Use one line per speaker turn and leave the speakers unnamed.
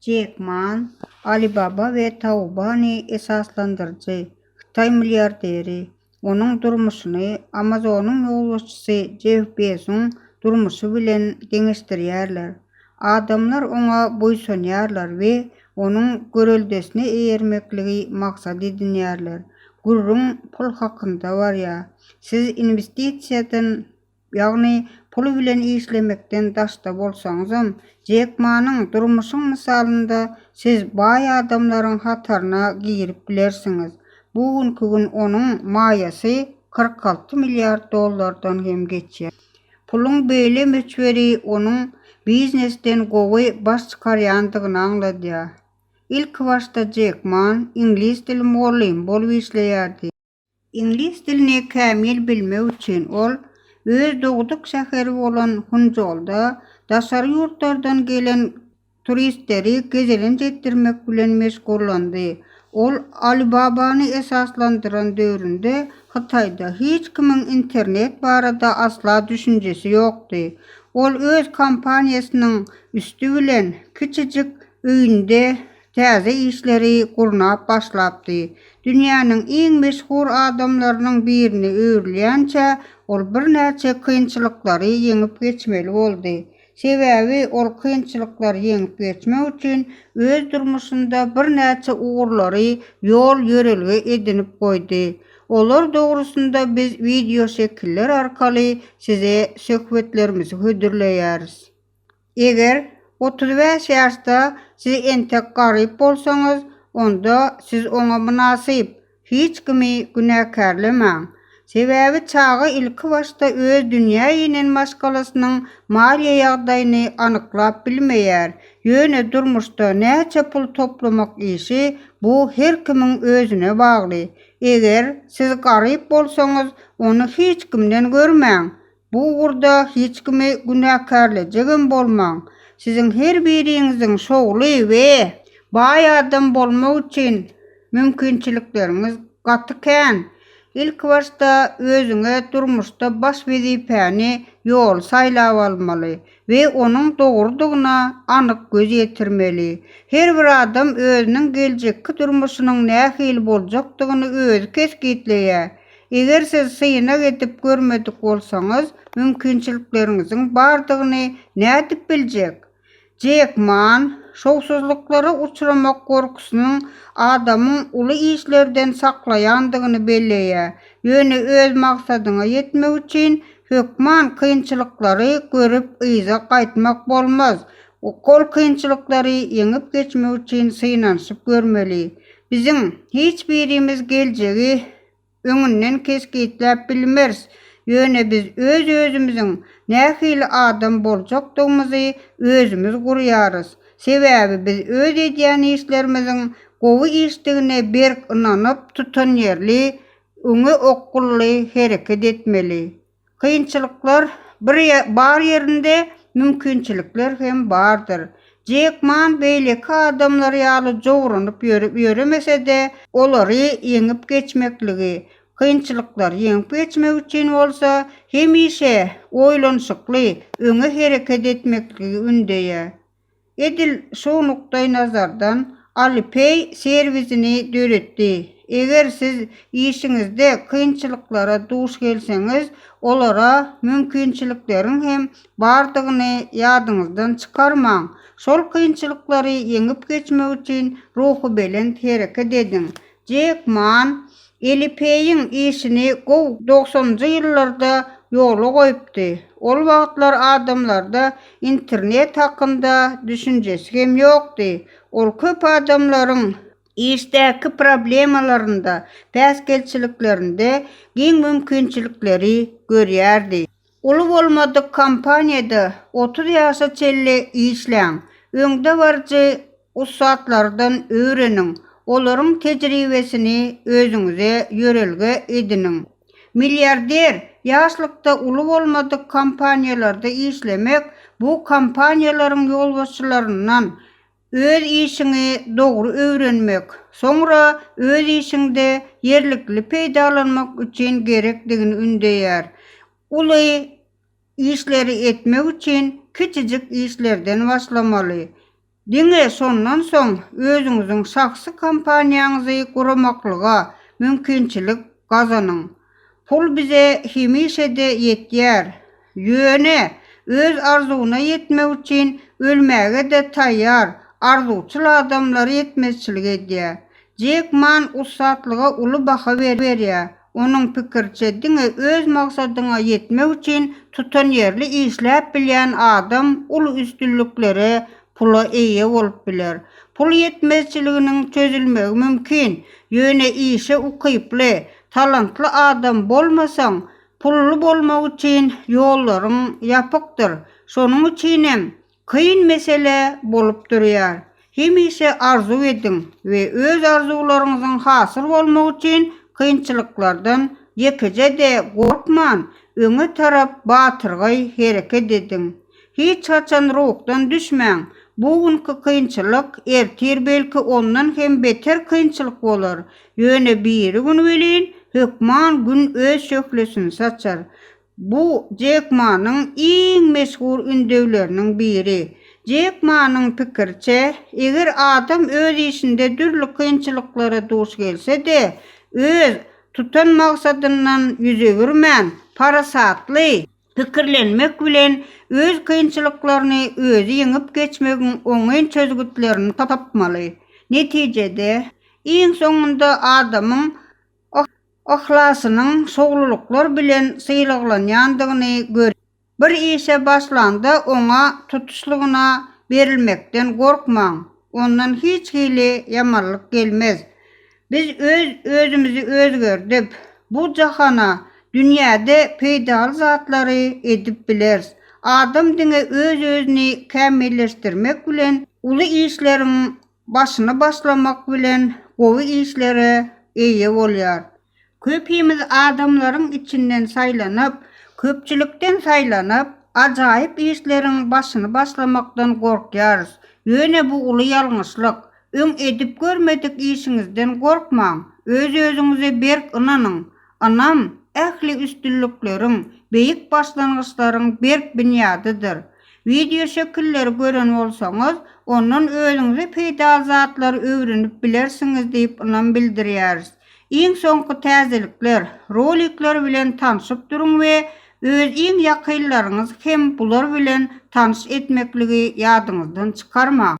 Jack Ma, Alibaba ve Taobani esaslandırıcı Xitay milyarderi. Onun durmuşyny Amazonyň ýolbaşçysy Jeff Bezos'un durmuşy bilen deňeşdirýärler. Adamlar oňa boýsunýarlar we onuň göreldesine eýermekligi maksat edinýärler. Gurrun pul hakynda barýa. Siz investisiýadan ýagny pul bilen işlemekden daşda bolsaňyzam, Jack Ma'nyň durmuşyň misalynda siz baý adamlaryň hataryna girip bilersiňiz. Bugünkü gün onuň maýasy $46 milyard hem geçýär. Pulun beýle möçberi onuň biznesden gowy baş çykarýandygyny aňladýar. İlk başta Jack Ma ingliz dili muallimi bolup işleýärdi. İngliz dilini kämil bilmek üçin ol öz dogduk şäheri bolan Hunjolda daşary ýurtlardan gelen turistleri gezelin jetdirmek bilen meşgullandy. Ol Alibaba'ny esaslandyran döwründe Hytaýda hiç kimiň internet barada asla düşünjesi ýokdy. Ol öz kompaniýasynyň üstü bilen kiçijik öýünde täze işleri gurnap başlapdy. Dünýäniň iň meşhur adamlarynyň birini öwrülýänçä ol birnäçe kynçylyklary ýeňip geçmeli boldy. Sebäbi ol kynçylyklary ýeňip geçmek üçin öz durmuşynda birnäçe ugurlary ýol ýörelge edinip goýdy. Olar dogrusunda biz video şekiller arkaly size söhbetlerimizi hödürleýäris. Eger 35 ýaşda siz entek garyp bolsaňyz, onda siz oňa munasyp hiç kimi günäkärlemäň. Sebäbi çağı ilki başta öz dünýä ýenen maşgalasynyň maliýe ýagdaýyny anyklap bilmeýär. Ýöne durmuşda näçe pul toplamak işi bu her kimiň özüne bagly. Eger siz garyp bolsaňyz, onu hiç kimden görmäň. Bu urda hiç kimi günäkärlejegem bolmaň. Sizin her biriňiziň şogly we baý adam bolmak üçin mümkinçilikleriniz gatykän. İlk başta özüňe durmuşda baş wezipäni ýol saýlap almaly we onuň dogrudygyna anyk göz ýetirmeli. Her bir adam özüniň geljekki durmuşynyň nähili boljakdygyny özü keskitleýär. Eger siz syna getip görmedik bolsaňyz, mümkinçilikleriňiziň bardygyny nädip biljek? Jack Ma şowsuzluklara uçramak gorkusynyň adamyň uly işlerden saklaýandygyny belleýär. Ýöne öz maksadyna ýetmek üçin hökman kynçylyklary görüp yza gaýtmak bolmaz. O kol kynçylyklary ýeňip geçmek üçin synanşyp görmeli. Bizim hiç birimiz geljegi öňünden keskitläp bilmeriz. Ýöne biz öz özümiziň nähili adam boljakdygymy özümiz gurýarys. Sebäbi biz öz edýän işlerimiziň gowy işdigine berk ynanyp tutan ýerli, öňe okkully hereket etmeli. Kynçylyklar bar ýerinde mümkinçilikler hem bardyr. Jack Ma beýleki adamlar ýaly jogranyp ýöremese-de olary ýeňip geçmekligi, kynçylyklar ýeňip geçmek üçin bolsa hemişe oýlanşykly, öňe hereket etmekligi ündeýär. Edil şu nukdaý nazardan Alipay servisini döretdi. Eger siz işiňizde kynçylyklara duş gelseňiz, olara mümkinçilikleriň hem bardygyny ýadyňyzdan çykarmaň. Şol kynçylyklary ýeňip geçmek üçin ruhy bilen hereket ediň. Jack Ma Alipay'ın işini 90-njy ýyllarda ýola goýupdy. Ol wagtlar adamlarda internet hakynda düşünjesi hem ýokdy. Ol köp adamlaryň işdäki problemlarynda, päsgelçiliklerinde giň mümkinçilikleri görýärdi. Uly bolmadyk kompaniýada 30 ýaşa çelli işläň. Öňde barjy ussatlardan öwreniň. Olaryň tejribesini özüňize ýörelge ediniň. Milyarder ýaşlykda uly bolmadyk kompaniýalarda işlemek, bu kompaniýalaryň ýolbaşçylaryndan öz işini dogry öwrenmek, soňra öz işinde ýerlikli peýdalanmak üçin gerekdigini ündeýär. Uly işleri etmek üçin kiçijik işlerden başlamaly. Diňe sondan soň özüňiziň şahsy kompaniýaňyzy guramaklyga mümkinçilik gazanyň. Pul bize hemişe-de ýetýär. Ýöne öz arzuwuna ýetmek üçin ölmäge-de taýýar, arzuwçyl adamlar ýetmezçilik edýär. Jack Ma ussatlyga uly baha berýär. Onuň pikirçe diňe öz maksadyňa ýetmek üçin tutan ýerli işläp bilýän adam uly üstünliklere, pula eýe bolup biler. Pul ýetmezçiliginiň çözülmegi mümkin. Ýöne işe ukyply, talantly adam bolmasaň, pully bolmak üçin ýollaryň ýapykdyr. Şonuň üçinem kyn mesele bolup durýar. Hemişe arzu edin we öz arzuwlaryňyzyň hasyl bolmak üçin kynçylyklardan ýekije-de gorkman, öňe tarap batyrgy hereket edin. Hiç haçan ruhdan düşmäň. Bugünkü kynçylyk ertir belki ondan hem beter kynçylyk bolar. Ýöne biri gün welin hökman gün öz şöhlesini saçar. Bu Jack Ma'nyň iň meşhur ündewleriniň biri. Jack Ma'nyň pikirçe, eger adam öz işinde dürli kynçylyklara duş gelse-de, öz tutan maksadyndan ýüzegirmän, parasatly pikirlenmek bilen öz kynçylyklaryny özü ýeňip geçmegiň oňaýyn çözgütlerini tapmaly. Netijede iň soňunda adamyň ahlasynyň şogluluklar bilen syýlaglanýandygyny gör. Bir işe başlanda oňa tutuşlygyna berilmekden gorkmaň. Ondan hiç hili ýamanlyk gelmez. Biz özümüzi özgördüp, bu jahana, dünýäde peýdaly zatlary edip bileriz. Adam diňe öz-özüni kämilleşdirmek bilen, uly işleriň başyna başlamak bilen gowy işlere eýe bolýar. Köpimiz adamlaryň içinden saýlanyp, köpçülikden saýlanyp, ajaýyp işleriň başyny başlamakdan gorkýarys. Ýöne bu uly ýalňyşlyk. Öň edip görmedik işiňizden gorkmaň. Öz-özüňize berk ynanyň. Anam, ähli üstünlikleriň, beýik başlangyçlaryň berk binýadydyr. Video şekilleri gören bolsaňyz, ondan özüňize peýda zatlary öwrenip bilersiňiz diýip ynam bildirýäris. Iň soňky täzelikler, rolikler bilen tanışyp duruň we öz iň ýakynlaryňyz hem bular bilen tanış etmekligi ýadyňyzdan çykarma.